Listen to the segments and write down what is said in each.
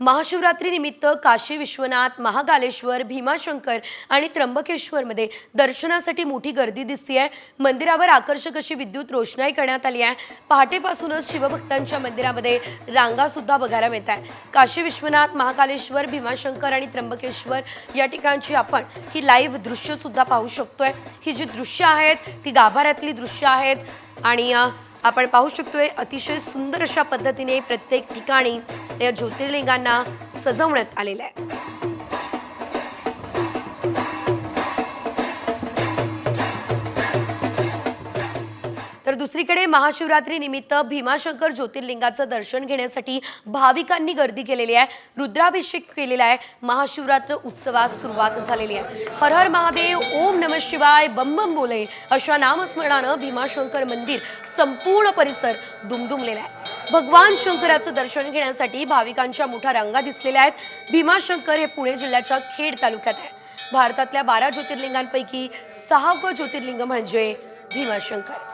महाशिवरात्री निमित्त काशी विश्वनाथ, महाकालेश्वर, भीमाशंकर आणि त्र्यंबकेश्वरमध्ये दर्शनासाठी मोठी गर्दी दिसतेय। मंदिरावर आकर्षक अशी विद्युत रोषणाई करण्यात आली आहे। पहाटेपासूनच शिवभक्तांच्या मंदिरामध्ये रांगा सुद्धा बघायला मिळतात। काशी विश्वनाथ, महाकालेश्वर, भीमाशंकर आणि त्र्यंबकेश्वर या ठिकाणची आपण ही लाईव्ह दृश्य सुद्धा पाहू शकतोय। ही जी दृश्य आहेत ती गाभाऱ्यातली दृश्य आहेत आणि आपण पाहू शकतोय अतिशय सुंदर अशा पद्धतीने प्रत्येक ठिकाणी या ज्योतिर्लिंगांना सजवण्यात आलेलं आहे। तर दुसरीकडे महाशिवरात्री निमित्त भीमाशंकर ज्योतिर्लिंगाचं दर्शन घेण्यासाठी भाविकांनी गर्दी केलेली आहे। रुद्राभिषेक केलेला आहे। महाशिवरात्र उत्सवास सुरुवात झालेली आहे। हर हर महादेव, ओम नमः शिवाय, बम बम बोले अशा नामस्मरणानं भीमाशंकर मंदिर संपूर्ण परिसर दुमदुमलेला आहे। भगवान शंकराचं दर्शन घेण्यासाठी भाविकांच्या मोठ्या रांगा दिसलेल्या आहेत। भीमाशंकर हे पुणे जिल्ह्याच्या खेड तालुक्यात आहे। भारतातल्या 12 ज्योतिर्लिंगांपैकी 6वं ज्योतिर्लिंग म्हणजे भीमाशंकर।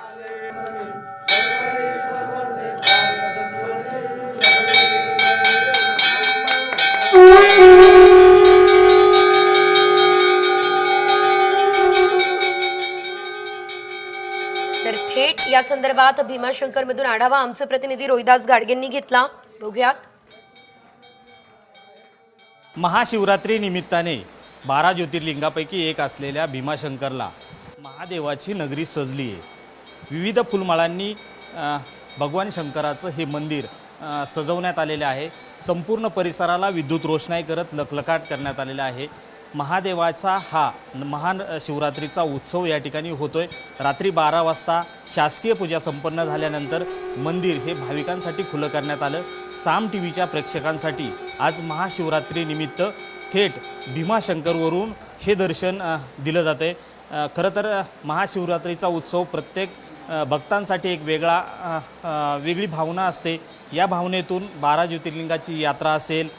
तर थेट या संदर्भात भीमाशंकर मधून आढावा आमचे प्रतिनिधी रोहिदास गाडगेंनी घेतला। बघूयात। महाशिवरात्री निमित्ताने 12 ज्योतिर्लिंगापैकी एक असलेल्या भीमाशंकरला महादेवाची नगरी सजली आहे। विविध फुलमाळांनी भगवान शंकराचं हे मंदिर सजवण्यात आलेले आहे। संपूर्ण परिसराला विद्युत रोषणाई करत लखलखाट करण्यात आलेला आहे। महादेवाचा हा महान शिवरात्रीचा उत्सव या ठिकाणी होतोय। रात्री 12 वाजता शासकीय पूजा संपन्न झाल्यानंतर मंदिर हे भाविकांसाठी खुलं करण्यात आलं। साम टीव्हीच्या प्रेक्षकांसाठी आज महाशिवरात्री निमित्त थेट भीमाशंकरवरून हे दर्शन दिलं जाते। खरं तर महाशिवरात्रीचा उत्सव प्रत्येक भक्तांसाठी एक वेगळी भावना असते। या भावनेतून 12 ज्योतिर्लिंगाची यात्रा असेल,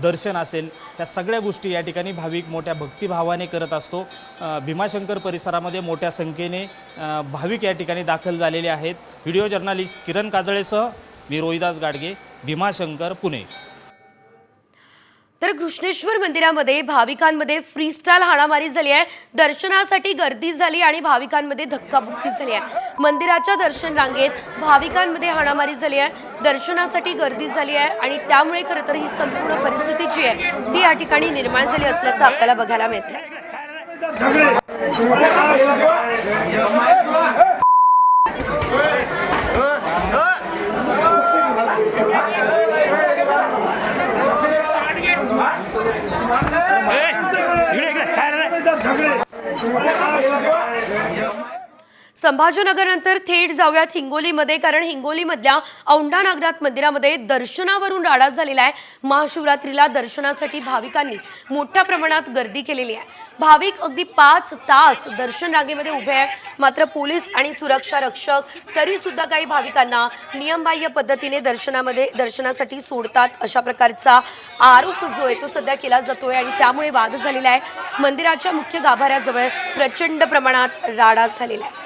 दर्शन असेल, या सगळ्या गोष्टी या ठिकाणी भाविक मोठ्या भक्तिभावाने करत असतो। भीमाशंकर परिसरामध्ये मोठ्या संख्येने भाविक या ठिकाणी दाखल झालेले आहेत। व्हिडिओ जर्नलिस्ट किरण काजळेसह मी रोहिदास गाडगे, भीमाशंकर, पुणे। तर कृष्णेश्वर मंदिरामध्ये भाविकांमध्ये फ्रीस्टाईल हाणामारी झाली आहे। दर्शनासाठी गर्दी झाली आणि भाविकांमध्ये धक्काबुक्की झाली आहे। मंदिराच्या दर्शन रांगेत भाविकांमध्ये हाणामारी झाली आहे, दर्शनासाठी गर्दी झाली आहे आणि त्यामुळे खरं तर ही संपूर्ण परिस्थिती जी आहे ती या ठिकाणी निर्माण झाली असल्याचं आपल्याला बघायला मिळते। संभाजीनगरनंतर थेट जाऊयात हिंगोलीमध्ये, कारण हिंगोलीमधल्या औंढा नागनाथ मंदिरामध्ये दर्शनावरून राडा झालेला आहे। महाशिवरात्रीला दर्शनासाठी भाविकांनी मोठ्या प्रमाणात गर्दी केलेली आहे। भाविक अगदी 5 तास दर्शन रांगेमध्ये उभे आहेत, मात्र पोलीस आणि सुरक्षा रक्षक तरी सुद्धा काही भाविकांना नियमबाह्य पद्धतीने दर्शनासाठी सोडतात अशा प्रकारचा आरोप जो आहे तो सध्या केला जातोय आणि त्यामुळे वाद झालेला आहे। मंदिराच्या मुख्य गाभाऱ्याजवळ प्रचंड प्रमाणात राडा झालेला आहे।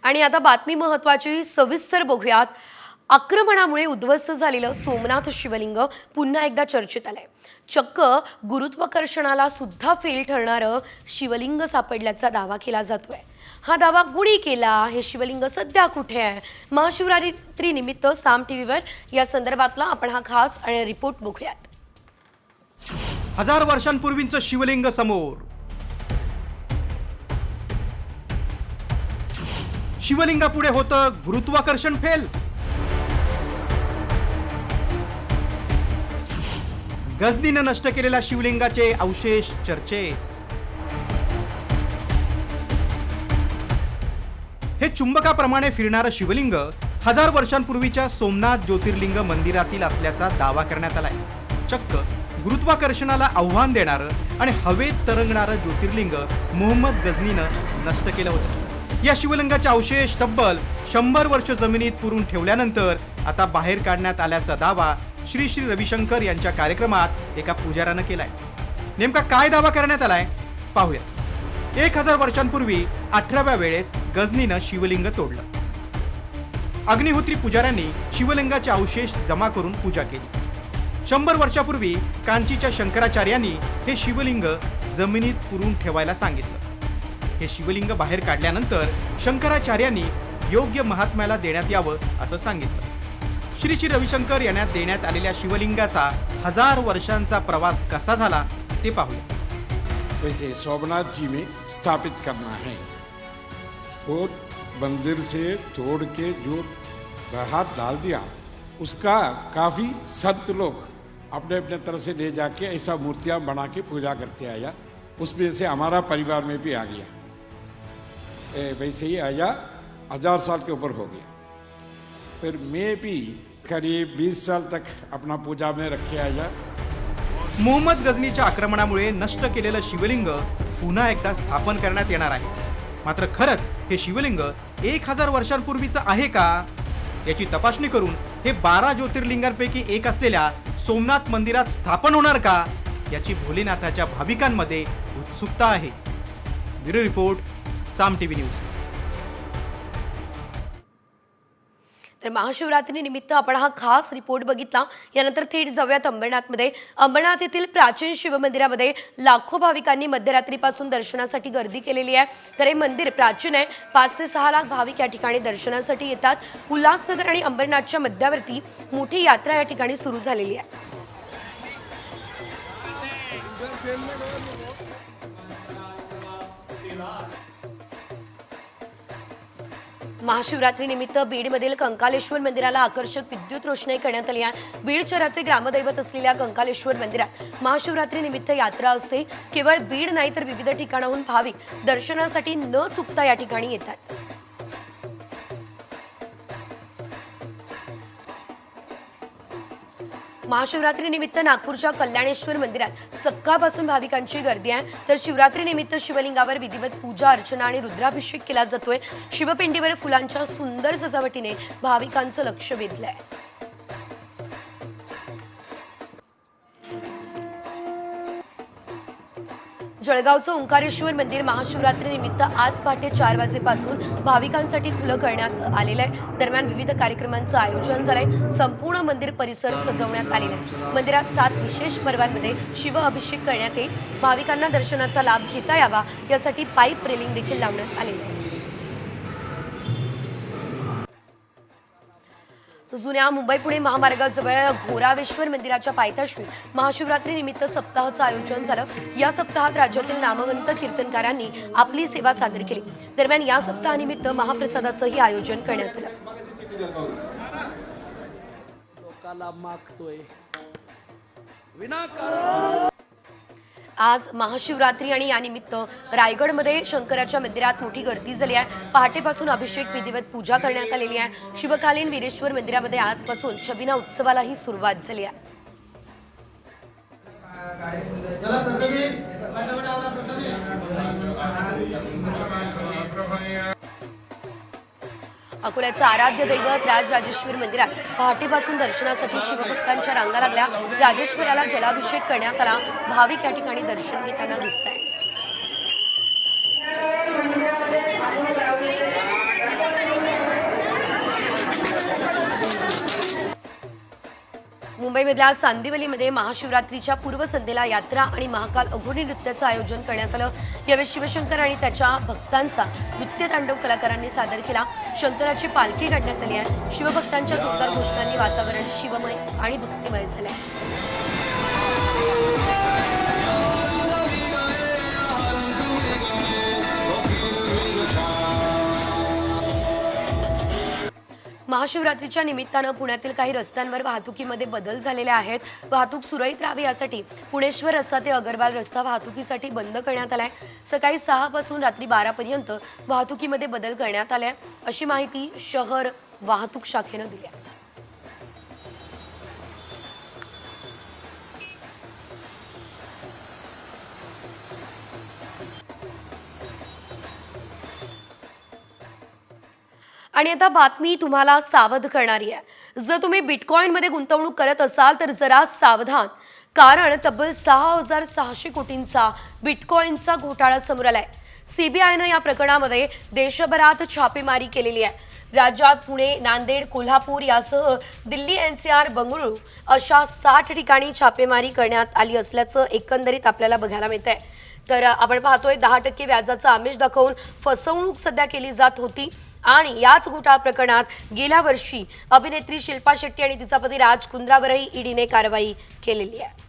आणि आता बातमी महत्त्वाची सविस्तर बघूयात। आक्रमणामुळे उद्ध्वस्त झालेलं सोमनाथ शिवलिंग पुन्हा एकदा चर्चेत आलंय। चक्क गुरुत्वाकर्षणाला सुद्धा फेल ठरणारं शिवलिंग सापडल्याचा दावा केला जातोय। हा दावा कुणी केला, हे शिवलिंग सध्या कुठे आहे? महाशिवरात्री निमित्त साम टीव्हीवर या संदर्भातला आपण हा खास रिपोर्ट बघूयात। 1000 वर्षांपूर्वीचं शिवलिंग समोर। शिवलिंगापुढे होतं गुरुत्वाकर्षण फेल। गजनीनं नष्ट केलेल्या शिवलिंगाचे अवशेष चर्चेत। हे चुंबकाप्रमाणे फिरणारं शिवलिंग 1000 वर्षांपूर्वीच्या सोमनाथ ज्योतिर्लिंग मंदिरातील असल्याचा दावा करण्यात आलाय। चक्क गुरुत्वाकर्षणाला आव्हान देणारं आणि हवेत तरंगणारं ज्योतिर्लिंग मोहम्मद गजनीनं नष्ट केलं होतं। या शिवलिंगाचे अवशेष तब्बल 100 वर्ष जमिनीत पुरून ठेवल्यानंतर आता बाहेर काढण्यात आल्याचा दावा श्री श्री रविशंकर यांच्या कार्यक्रमात एका पुजाऱ्यानं केलाय. नेमका काय दावा करण्यात आलाय पाहूया. 1000 वर्षांपूर्वी 18व्या वेळेस गजनीनं शिवलिंग तोडलं. अग्निहोत्री पुजाऱ्यांनी शिवलिंगाचे अवशेष जमा करून पूजा केली. 100 वर्षापूर्वी कांचीच्या शंकराचार्यांनी हे शिवलिंग जमिनीत पुरून ठेवायला सांगितलं. हे शिवलिंग बाहेर काढल्यानंतर शंकराचार्यांनी योग्य महात्म्याला देण्यात यावं असं सांगितलं. श्री श्री रविशंकर यांना देण्यात आलेल्या शिवलिंगाचा 1000 वर्षांचा प्रवास कसा झाला ते पाहूया. वैसे सोमनाथ जी में स्थापित करना है. वो मंदिर से तोड़ के जो बाहर डाल दिया, उसका काफ़ी संत लोग अपने अपने तरह से ले जाके ऐसा मूर्तियाँ बना के पूजा करते आया. उसमें से हमारा परिवार में भी आ गया. वैसे ही आया 1000 साल के ऊपर हो गया. फिर मैं भी करीब 20 साल तक अपना पूजा में रखे आया. मोहम्मद गजनीच्या आक्रमणामुळे नष्ट केलेलं शिवलिंग पुन्हा एकदा स्थापन करण्यात येणार आहे. मात्र खरंच हे शिवलिंग 1000 वर्षांपूर्वीचं आहे का याची तपासणी करून हे 12 ज्योतिर्लिंगांपैकी एक असलेल्या सोमनाथ मंदिरात स्थापन होणार का याची भोलेनाथाच्या भाविकांमध्ये उत्सुकता आहे. ब्युरो रिपोर्ट, साम टीव्ही न्यूज. तर महाशिवरात्री निमित्त आपण हा खास रिपोर्ट बघितला. यानंतर थेट जाऊयात अंबरनाथमध्ये. अंबरनाथ येथील प्राचीन शिवमंदिरामध्ये लाखो भाविकांनी मध्यरात्रीपासून दर्शनासाठी गर्दी केलेली आहे. तर हे मंदिर प्राचीन आहे. 5 ते 6 लाख भाविक या ठिकाणी दर्शनासाठी येतात. उल्हासनगर आणि अंबरनाथच्या मध्यावरती मोठी यात्रा या ठिकाणी सुरू झालेली आहे. महाशिवरात्री निमित्त बीडमधील कंकालेश्वर मंदिराला आकर्षक विद्युत रोषणाई करण्यात आली आहे. बीड शहराचे ग्रामदैवत असलेल्या कंकालेश्वर मंदिरात महाशिवरात्री निमित्त यात्रा असते. केवळ बीड नाही तर विविध ठिकाणाहून भाविक दर्शनासाठी न चुकता या ठिकाणी येतात. महाशिवरात्री निमित्त नागपूरच्या कल्याणेश्वर मंदिरात सकाळपासून भाविकांची गर्दी आहे. तर शिवरात्री निमित्त शिवलिंगावर विधिवत पूजा अर्चना आणि रुद्राभिषेक केला जातोय. शिवपिंडीवर फुलांच्या सुंदर सजावटीने भाविकांचं लक्ष वेधलंय. जळगावचं ओंकारेश्वर मंदिर महाशिवरात्री निमित्त आज पहाटे 4 वाजेपासून भाविकांसाठी खुलं करण्यात आलेलं आहे. दरम्यान विविध कार्यक्रमांचं आयोजन झालंय. संपूर्ण मंदिर परिसर सजवण्यात आलेला आहे. मंदिरात 7 विशेष पर्वांमध्ये शिव अभिषेक करण्यात येईल. भाविकांना दर्शनाचा लाभ घेता यावा यासाठी पाईप रेलिंग देखील लावण्यात आलेली आहे. जुन्या मुंबई पुणे महामार्गाजवळ घोरावेश्वर मंदिराच्या पायथ्याशी महाशिवरात्री निमित्त सप्ताहाचं आयोजन झालं. या सप्ताहात राज्यातील नामवंत कीर्तनकारांनी आपली सेवा सादर केली. दरम्यान या सप्ताहानिमित्त महाप्रसादाचंही आयोजन करण्यात आलं. लोकाला मागतोय विनाकारण. आज महाशिवरात्री आणि यानिमित्त रायगडमध्ये शंकराच्या मंदिरात मोठी गर्दी झाली आहे. पहाटेपासून अभिषेक विधिवत पूजा करण्यात आलेली आहे. शिवकालीन वीरेश्वर मंदिरामध्ये आजपासून छबिना उत्सवालाही सुरुवात झाली आहे. अकोल्याचं आराध्य दैवत राजराजेश्वर मंदिरात पहाटेपासून दर्शनासाठी शिवभक्तांच्या रांगा लागल्या. राजेश्वराला जलाभिषेक करण्यात आला. भाविक या ठिकाणी दर्शन घेताना दिसत आहेत. मुंबईमधल्या चांदिवलीमध्ये महाशिवरात्रीच्या पूर्वसंध्येला यात्रा आणि महाकाल अघोरी नृत्याचं आयोजन करण्यात आलं. यावेळी शिवशंकर आणि त्याच्या भक्तांचा नृत्य तांडव कलाकारांनी सादर केला. शंकराची पालखी काढण्यात आली आहे. शिवभक्तांच्या जोरदार घोषणांनी वातावरण शिवमय आणि भक्तिमय झालंय. महाशिवरात्रीच्या निमित्तानं पुण्यातील काही रस्त्यांवर वाहतुकीमध्ये बदल झालेले आहेत. वाहतूक सुरळीत राहावी यासाठी पुणेश्वर रस्ता ते अगरवाल रस्ता वाहतुकीसाठी बंद करण्यात आलाय. सकाळी 6 पासून रात्री 12 पर्यंत वाहतुकीमध्ये बदल करण्यात आलाय, अशी माहिती शहर वाहतूक शाखेनं दिली आहे. आणि आता बातमी तुम्हाला सावध करणारी आहे। जर तुम्ही बिटकॉइनमध्ये गुंतवणूक करत असाल तर जरा सावधान, कारण तब्बल 6,600 कोटींचा बिटकॉइनचा घोटाळा समोर आलाय। सीबीआयनं या प्रकरणामध्ये देशभरात छापेमारी केलेली आहे। राज्यात पुणे, नांदेड, कोल्हापूर यासह दिल्ली, एनसीआर, बंगळुरू अशा 60 ठिकाणी छापेमारी करण्यात आली असल्याचं एकंदरीत आपल्याला बघायला मिळतंय। तर आपण पाहतोय 10% व्याजाचा आमिष दाखवून फसवणूक सध्या केली जात होती आणि याच घोटाळा प्रकरणात गेल्या वर्षी अभिनेत्री शिल्पा शेट्टी आणि तिचा पती राज कुंद्रावरही ईडीने कारवाई केलेली आहे।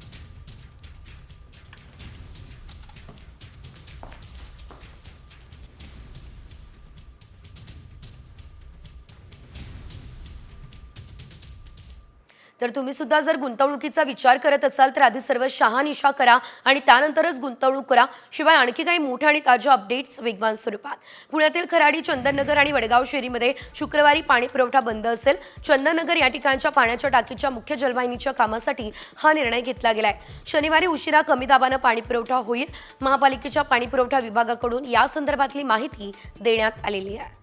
तर तुम्ही सुद्धा जर गुंतवणुकीचा विचार करत असाल तर आधी सर्व शहानिशा करा आणि त्यानंतरच गुंतवणूक करा। शिवाय आणखी काही मोठ्या आणि ताज्या अपडेट्स वेगवान स्वरूपात। पुण्यातील खराडी, चंदननगर आणि वडगाव शेरीमध्ये शुक्रवारी पाणी पुरवठा बंद असेल। चंदननगर या ठिकाणच्या पाण्याच्या टाकीच्या मुख्य जलवाहिनीच्या कामासाठी हा निर्णय घेतला गेलाय। शनिवारी उशिरा कमी दाबानं पाणी पुरवठा होईल। महापालिकेच्या पाणी पुरवठा विभागाकडून या संदर्भातली माहिती देण्यात आलेली आहे।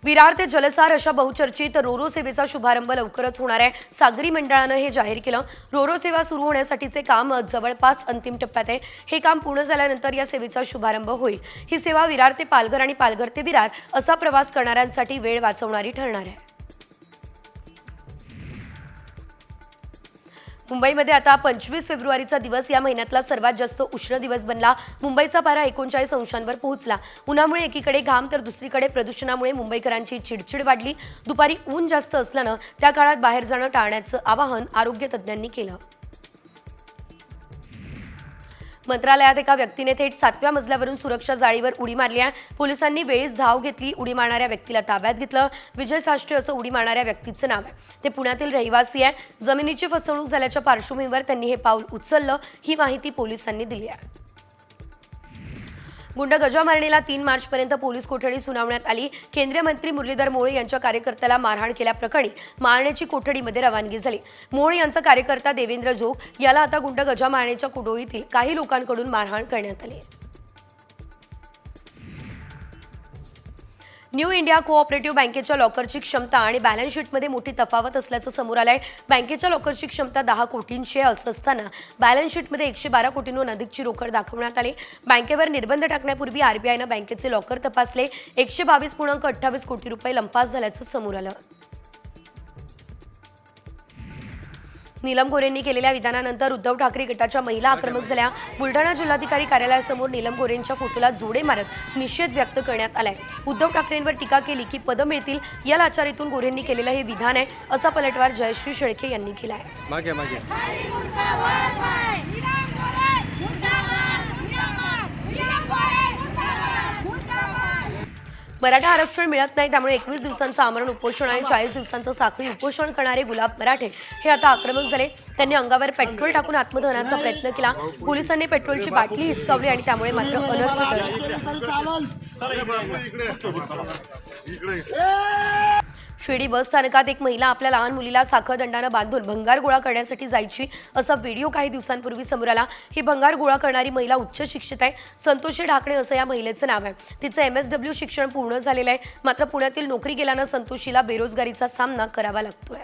विरार ते जलसार अशा बहुचर्चित रोरो सेवेचा शुभारंभ लवकरच होणार आहे। सागरी मंडळानं हे जाहीर केलं। रोरो सेवा सुरू होण्यासाठीचे काम जवळपास अंतिम टप्प्यात आहे। हे काम पूर्ण झाल्यानंतर या सेवेचा शुभारंभ होईल। ही सेवा विरार ते पालघर आणि पालघर ते विरार असा प्रवास करणाऱ्यांसाठी वेळ वाचवणारी ठरणार आहे। मुंबईमध्ये आता 25 फेब्रुवारीचा दिवस या महिन्यातला सर्वात जास्त उष्ण दिवस बनला। मुंबईचा पारा 39 अंशांवर पोहोचला। उन्हामुळे एकीकडे घाम तर दुसरीकडे प्रदूषणामुळे मुंबईकरांची चिडचिड वाढली। दुपारी ऊन जास्त असल्यानं त्या काळात बाहेर जाणं टाळण्याचं आवाहन आरोग्य तज्ज्ञांनी केलं। मंत्रालयात एका व्यक्तीने थेट 7व्या मजल्यावरून सुरक्षा जाळीवर उडी मारली आहे। पोलिसांनी वेळीच धाव घेतली। उडी मारणाऱ्या व्यक्तीला ताब्यात घेतलं। विजय साष्टे असं उडी मारणाऱ्या व्यक्तीचं नाव आहे। ते पुण्यातील रहिवासी आहे। जमिनीची फसवणूक झाल्याच्या पार्श्वभूमीवर त्यांनी हे पाऊल उचललं, ही माहिती पोलिसांनी दिली आहे। गुंड गजा मारणेला 3 मार्चपर्यंत पोलीस कोठडी सुनावण्यात आली। केंद्रीय मंत्री मुरलीधर मोहोळ यांच्या कार्यकर्त्याला मारहाण केल्याप्रकरणी मारण्याची कोठडीमध्ये रवानगी झाली। मोहोळ यांचा कार्यकर्ता देवेंद्र जोग याला आता गुंड गजा मारणेच्या कुडोळीतील काही लोकांकडून मारहाण करण्यात आली। न्यू इंडिया कोऑपरेटिव्ह बँकेच्या लॉकरची क्षमता आणि बॅलन्स शीटमध्ये मोठी तफावत असल्याचं समोर आलंय। बँकेच्या लॉकरची क्षमता 10 कोटींची असं असताना बॅलन्स शीटमध्ये 112 कोटींहून अधिकची रोकड दाखवण्यात आली। बँकेवर निर्बंध टाकण्यापूर्वी आरबीआयनं बँकेचे लॉकर तपासले। 122.28 कोटी रुपये लंपास झाल्याचं समोर आलं। नीलम गोरेंनी केलेल्या विधानानंतर उद्धव ठाकरे गटाच्या महिला आक्रमक झाल्या। बुलढाणा जिल्हाधिकारी कार्यालयासमोर नीलम गोरेंच्या फोटोला जोडे मारत निषेध व्यक्त करण्यात आलाय। उद्धव ठाकरेंवर टीका केली की पदं मिळतील या लाचारीतून गोरेंनी केलेलं हे विधान आहे, असा पलटवार जयश्री शेळके यांनी केला आहे। मराठा आरक्षण मिळत नाही, त्यामुळे 21 दिवसांचं आमरण उपोषण आणि 40 दिवसांचं साखळी उपोषण करणारे गुलाब मराठे हे आता आक्रमक झाले। त्यांनी अंगावर पेट्रोल टाकून आत्मदहनाचा प्रयत्न केला। पोलिसांनी पेट्रोलची बाटली हिसकावली आणि त्यामुळे मात्र अनर्थ टळला। शिर्डी बस स्थानकात एक महिला आपल्या लहान मुलीला साखळदंडानं बांधून भंगार गोळा करण्यासाठी जायची असा व्हिडिओ काही दिवसांपूर्वी समोर आला। ही भंगार गोळा करणारी महिला उच्च शिक्षित आहे। संतोषी ढाकणे असं या महिलेचं नाव आहे। तिचं MSW शिक्षण पूर्ण झालेलं आहे, मात्र पुण्यातील नोकरी गेल्यानं संतोषीला बेरोजगारीचा सामना करावा लागतोय।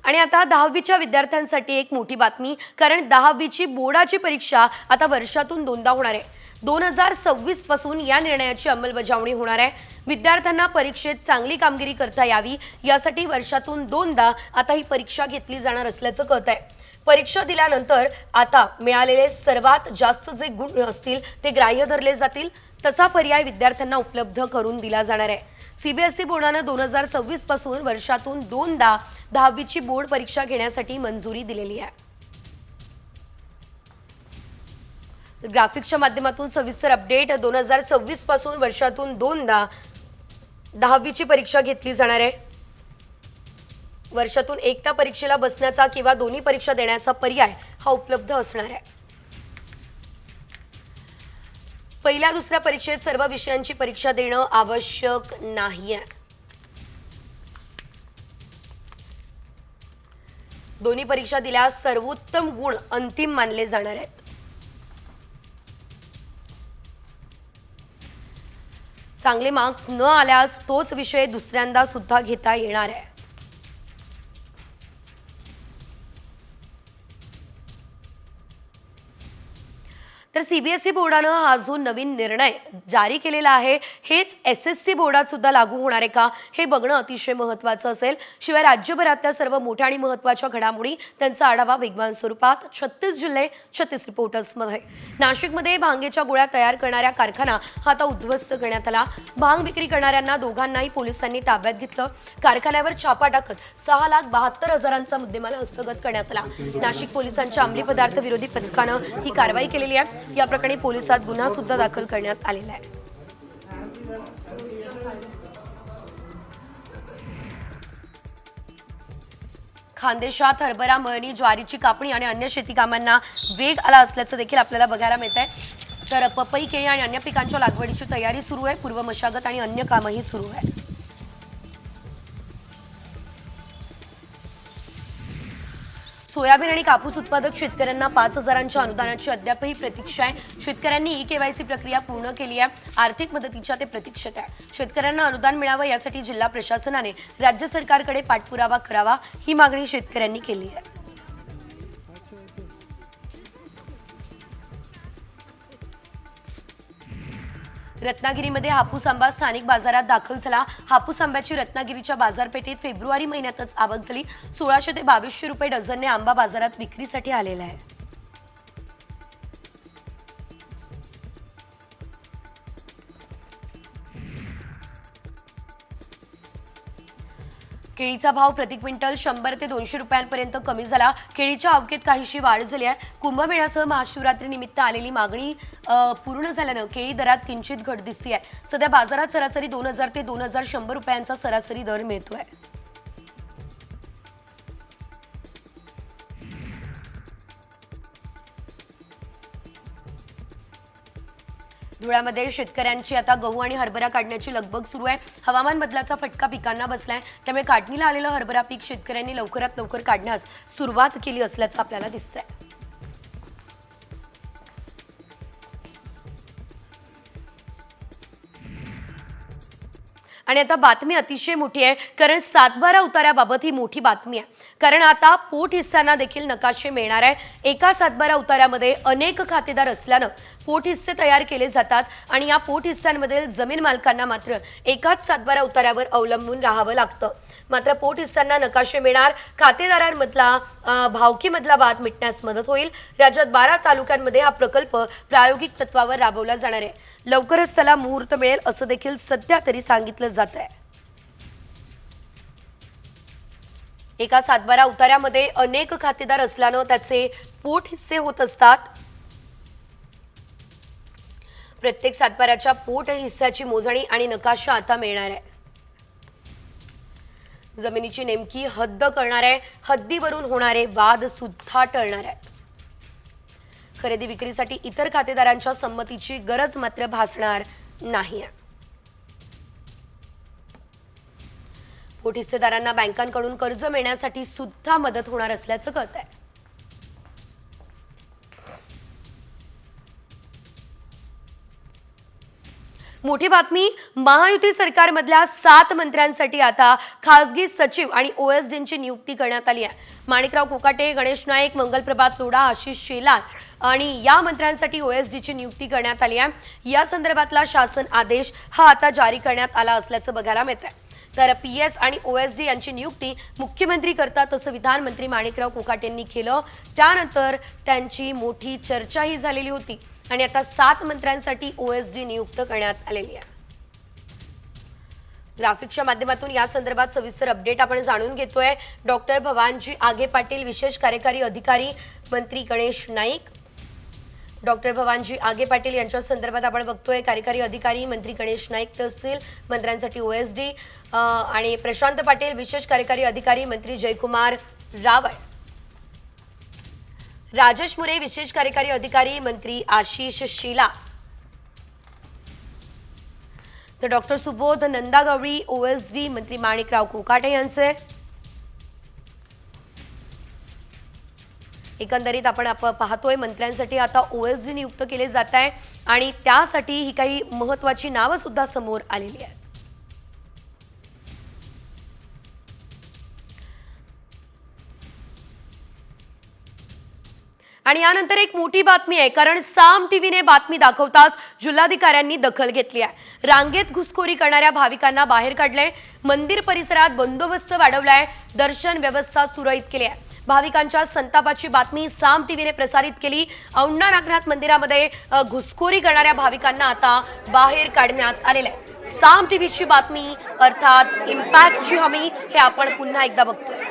आणि आता 10वीच्या विद्यार्थ्यांसाठी एक मोठी बातमी, कारण 10वीची बोर्डाची परीक्षा आता वर्षातून 2दा होणार आहे। 2026 पासून या निर्णयाची अंमलबजावणी होणार आहे। विद्यार्थ्यांना परीक्षेत चांगली कामगिरी करता यावी यासाठी वर्षातून 2दा आता ही परीक्षा घेतली जाणार असल्याचं कळतंय। परीक्षा दिल्यानंतर आता मिळालेले सर्वात जास्त जे गुण असतील ते ग्राह्य धरले जातील, तसा पर्याय विद्यार्थ्यांना उपलब्ध करून दिला जाणार आहे। सीबीएसई बोर्डानं 2026 पासून वर्षातून 2दा 10वीची बोर्ड परीक्षा घेण्यासाठी मंजुरी दिलेली आहे। ग्राफिक्सच्या माध्यमातून सविस्तर अपडेट। 2026 पासून वर्षातून 2दा 10वीची परीक्षा घेतली जाणार आहे। वर्षातून एकदा परीक्षेला बसण्याचा किंवा दोन्ही परीक्षा देण्याचा पर्याय हा उपलब्ध असणार आहे। पहिल्या दुसऱ्या परीक्षेत सर्व विषयांची परीक्षा देणं आवश्यक नाहीये। दोन्ही परीक्षा दिल्यास सर्वोत्तम गुण अंतिम मानले जाणार आहेत. चांगले मार्क्स न आल्यास तोच विषय दुसऱ्यांदा सुद्धा घेता येणार आहे. तर सीबीएसई बोर्डानं हा जो नवीन निर्णय जारी केलेला आहे हेच एसएससी बोर्डात सुद्धा लागू होणार आहे का हे बघणं अतिशय महत्त्वाचं असेल. शिवाय राज्यभरातल्या सर्व मोठ्या आणि महत्त्वाच्या घडामोडी त्यांचा आढावा वेगवान स्वरूपात 36 जिल्हे 36 रिपोर्टर्समध्ये. नाशिकमध्ये भांगेच्या गोळ्या तयार करणाऱ्या कारखाना हा आता उद्ध्वस्त करण्यात आला. भांग विक्री करणाऱ्यांना दोघांनाही पोलिसांनी ताब्यात घेतलं. कारखान्यावर छापा टाकत 6,72,000चा मुद्देमाल हस्तगत करण्यात आला. नाशिक पोलिसांच्या अंमली पदार्थ विरोधी पथकानं ही कारवाई केलेली आहे. या प्रकरणी पोलिसात गुन्हा सुद्धा दाखल करण्यात आलेला आहे. खानदेशात हरभरा मळणी ज्वारीची कापणी आणि अन्य शेती कामांना वेग आला असल्याचं देखील आपल्याला बघायला मिळत आहे. तर पपई केळी आणि अन्य पिकांच्या लागवडीची तयारी सुरू आहे. पूर्व मशागत आणि अन्य कामही सुरू आहे. सोयाबीन आणि कापूस उत्पादक शेतकऱ्यांना 5,000च्या अनुदानाची अद्यापही प्रतीक्षा आहे. शेतकऱ्यांनी ई-केवायसी प्रक्रिया पूर्ण केली आहे. आर्थिक मदतीच्या ते प्रतीक्षेत आहे. शेतकऱ्यांना अनुदान मिळावं यासाठी जिल्हा प्रशासनाने राज्य सरकारकडे पाठपुरावा करावा ही मागणी शेतकऱ्यांनी केली आहे. रत्नागिरीमध्ये हापूस आंबा स्थानिक बाजारात दाखल झाला. हापूस आंब्याची रत्नागिरीच्या बाजारपेठेत फेब्रुवारी महिन्यातच आवक झाली. 1,600 ते 2,200 रुपये डझनने आंबा बाजारात विक्रीसाठी आलेला आहे. केळीचा भाव प्रति क्विंटल 100 ते 200 रुपयांपर्यंत कमी झाला. केळीच्या आवकेत काहीशी वाढ झाली आहे. कुंभमेळ्यासह महाशिवरात्री निमित्त आलेली मागणी पूर्ण झाल्यानं केळी दरात किंचित घट दिसते आहे. सध्या बाजारात सरासरी 2,000 ते 2,100 रुपयांचा सरासरी दर मिळतोय. धुळ्यामध्ये शेतकऱ्यांची आता गहू आणि हरभरा काढण्याची लगबग सुरू आहे. हवामान बदलाचा फटका पिकांना बसलाय. त्यामुळे काढणीला आलेलं हरभरा पीक शेतकऱ्यांनी लवकरात लवकर काढण्यास सुरुवात केली असल्याचं आपल्याला दिसतंय. आणि आता बातमी अतिशय मोठी आहे कारण 7/12 उतार्याबाबत ही मोठी बातमी आहे. कारण आता पोट हिस्स्यांना देखील नकाशे मिळणार आहे. एका 7/12 उतार्यामध्ये अनेक खातेदार असल्यानं पोट हिस्से तयार केले जातात आणि या पोट हिस्स्यांमध्ये जमीन मालकांना मात्र एकाच 7/12 उतार्यावर अवलंबून राहावं लागतं. मात्र पोट हिस्स्यांना नकाशे मिळणार. खातेदारांमधला भावकीमधला वाद मिटण्यास मदत होईल. राज्यात 12 तालुक्यांमध्ये हा प्रकल्प प्रायोगिक तत्वावर राबवला जाणार आहे. लवकरच त्याला मुहूर्त मिळेल असं देखील सध्या तरी सांगितलं जात आहे. एका 7/12 उतार्यामध्ये अनेक खातेदार असल्यानं त्याचे पोट हिस्से होत असतात. प्रत्येक 7/12च्या पोट हिस्स्याची मोजणी आणि नकाशा आता मिळणार आहे. जमिनीची नेमकी हद्द करणार आहे. हद्दीवरून होणारे वाद सुद्धा टळणार आहेत. खरेदी विक्रीसाठी इतर खातेदारांच्या संमतीची गरज मात्र भासणार नाही आहे. पोट हिस्सेदारांना बँकांकडून कर्ज मिळण्यासाठी सुद्धा मदत होणार असल्याचं कळत आहे. मोठी बातमी, महायुती सरकारमधल्या 7 मंत्र्यांसाठी आता खासगी सचिव आणि ओएसडींची नियुक्ती करण्यात आली आहे. माणिकराव कोकाटे, गणेश नाईक, मंगलप्रभात लोढा, आशिष शेलार आणि या मंत्र्यांसाठी ओएसडीची नियुक्ती करण्यात आली आहे. या संदर्भातला शासन आदेश हा आता जारी करण्यात आला असल्याचं बघायला मिळत आहे. तर पीएस आणि ओएसडी यांची नियुक्ती मुख्यमंत्री करतात असं विधानमंत्री माणिकराव कोकाटेंनी केलं. त्यानंतर त्यांची मोठी चर्चाही झालेली होती आणि आता 7 मंत्र्यांसाठी ओएसडी नियुक्त करण्यात आलेली आहे. ग्राफिक्सच्या माध्यमातून या संदर्भात सविस्तर अपडेट आपण जाणून घेतोय. डॉक्टर भवानजी आगे पाटील विशेष कार्यकारी अधिकारी, मंत्री गणेश नाईक. डॉक्टर भवानजी आगे पाटील यांच्या संदर्भात आपण बघतोय. कार्यकारी अधिकारी मंत्री गणेश नाईक असतील. मंत्र्यांसाठी ओएसडी आणि प्रशांत पाटील विशेष कार्यकारी अधिकारी, मंत्री जयकुमार रावळ. राजेश मुरे विशेष कार्यकारी अधिकारी, मंत्री आशिष शेलार. तर डॉक्टर सुबोध नंदागवळी ओएसडी मंत्री माणिकराव कोकाटे यांचे. एकंदरीत आपण पाहतोय मंत्र्यांसाठी आता OSD नियुक्त केले जात आहे आणि त्यासाठी ही काही महत्त्वाची नावं सुद्धा समोर आलेली आहेत. आणि यानंतर एक मोठी बातमी आहे, कारण साम टीव्हीने बातमी दाखवताच जिल्हाधिकाऱ्यांनी दखल घेतली आहे. रांगेत घुसखोरी करणाऱ्या भाविकांना बाहेर काढलंय, मंदिर परिसरात बंदोबस्त वाढवलाय, दर्शन व्यवस्था सुरळीत केली आहे. भाविकांच्या संतापाची बातमी साम टीव्हीने प्रसारित केली. औंढा नागनाथ मंदिरामध्ये घुसखोरी करणाऱ्या भाविकांना आता बाहेर काढण्यात आलेलं आहे. साम टीव्हीची बातमी अर्थात इम्पॅक्टची हमी हे आपण पुन्हा एकदा बघतोय.